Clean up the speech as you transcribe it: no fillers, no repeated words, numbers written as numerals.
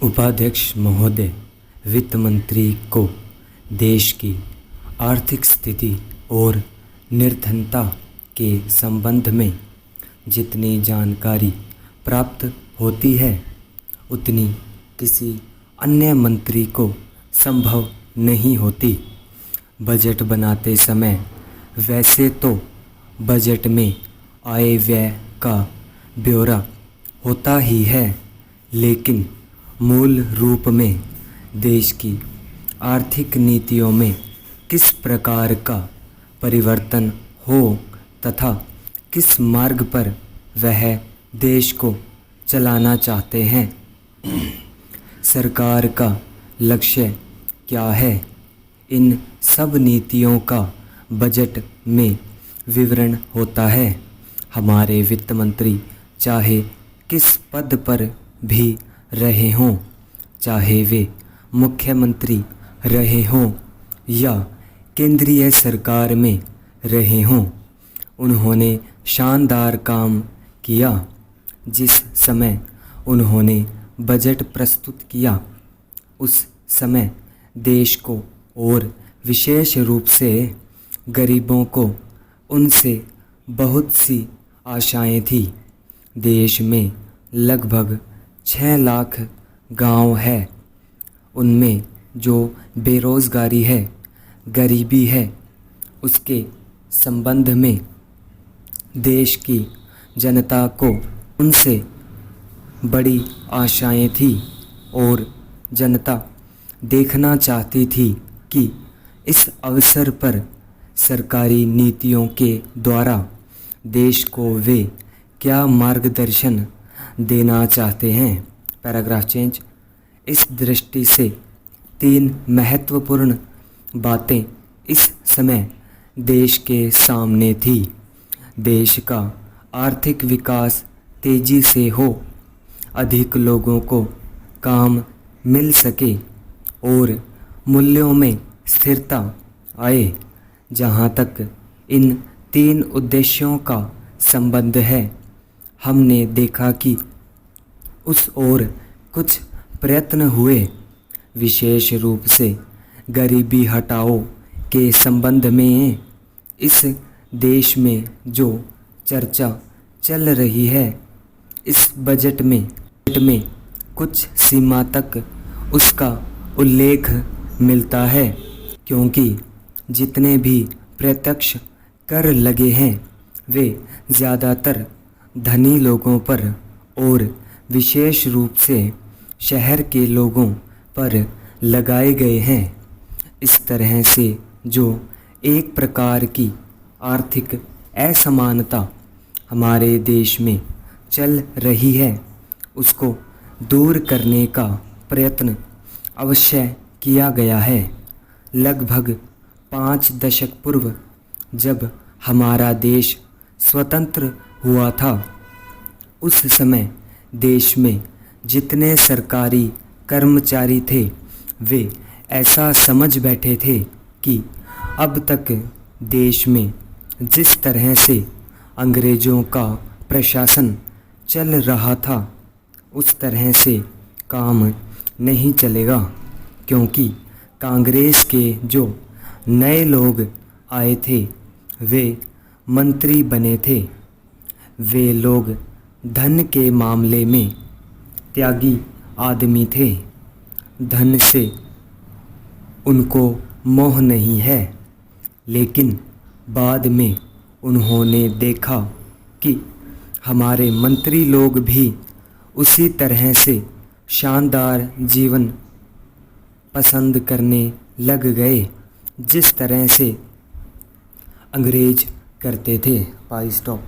उपाध्यक्ष महोदय, वित्त मंत्री को देश की आर्थिक स्थिति और निर्धनता के संबंध में जितनी जानकारी प्राप्त होती है उतनी किसी अन्य मंत्री को संभव नहीं होती। बजट बनाते समय वैसे तो बजट में आय व्यय का ब्यौरा होता ही है, लेकिन मूल रूप में देश की आर्थिक नीतियों में किस प्रकार का परिवर्तन हो तथा किस मार्ग पर वह देश को चलाना चाहते हैं, सरकार का लक्ष्य क्या है, इन सब नीतियों का बजट में विवरण होता है। हमारे वित्त मंत्री चाहे किस पद पर भी रहे हों, चाहे वे मुख्यमंत्री रहे हों या केंद्रीय सरकार में रहे हों, उन्होंने शानदार काम किया। जिस समय उन्होंने बजट प्रस्तुत किया उस समय देश को और विशेष रूप से गरीबों को उनसे बहुत सी आशाएं थी। देश में लगभग 6 लाख गांव है, उनमें जो बेरोज़गारी है, गरीबी है, उसके संबंध में देश की जनता को उनसे बड़ी आशाएं थी और जनता देखना चाहती थी कि इस अवसर पर सरकारी नीतियों के द्वारा देश को वे क्या मार्गदर्शन देना चाहते हैं। Paragraph change. इस दृष्टि से 3 महत्वपूर्ण बातें इस समय देश के सामने थी। देश का आर्थिक विकास तेजी से हो, अधिक लोगों को काम मिल सके और मूल्यों में स्थिरता आए। जहाँ तक इन 3 उद्देश्यों का संबंध है, हमने देखा कि उस ओर कुछ प्रयत्न हुए। विशेष रूप से गरीबी हटाओ के संबंध में इस देश में जो चर्चा चल रही है, इस बजट में कुछ सीमा तक उसका उल्लेख मिलता है, क्योंकि जितने भी प्रत्यक्ष कर लगे हैं वे ज़्यादातर धनी लोगों पर और विशेष रूप से शहर के लोगों पर लगाए गए हैं। इस तरह से जो एक प्रकार की आर्थिक असमानता हमारे देश में चल रही है, उसको दूर करने का प्रयत्न अवश्य किया गया है। लगभग 5 दशक पूर्व जब हमारा देश स्वतंत्र हुआ था, उस समय देश में जितने सरकारी कर्मचारी थे वे ऐसा समझ बैठे थे कि अब तक देश में जिस तरह से अंग्रेज़ों का प्रशासन चल रहा था उस तरह से काम नहीं चलेगा, क्योंकि कांग्रेस के जो नए लोग आए थे वे मंत्री बने थे। वे लोग धन के मामले में त्यागी आदमी थे। धन से उनको मोह नहीं है, लेकिन बाद में उन्होंने देखा कि हमारे मंत्री लोग भी उसी तरह से शानदार जीवन पसंद करने लग गए जिस तरह से अंग्रेज करते थे। स्टॉप।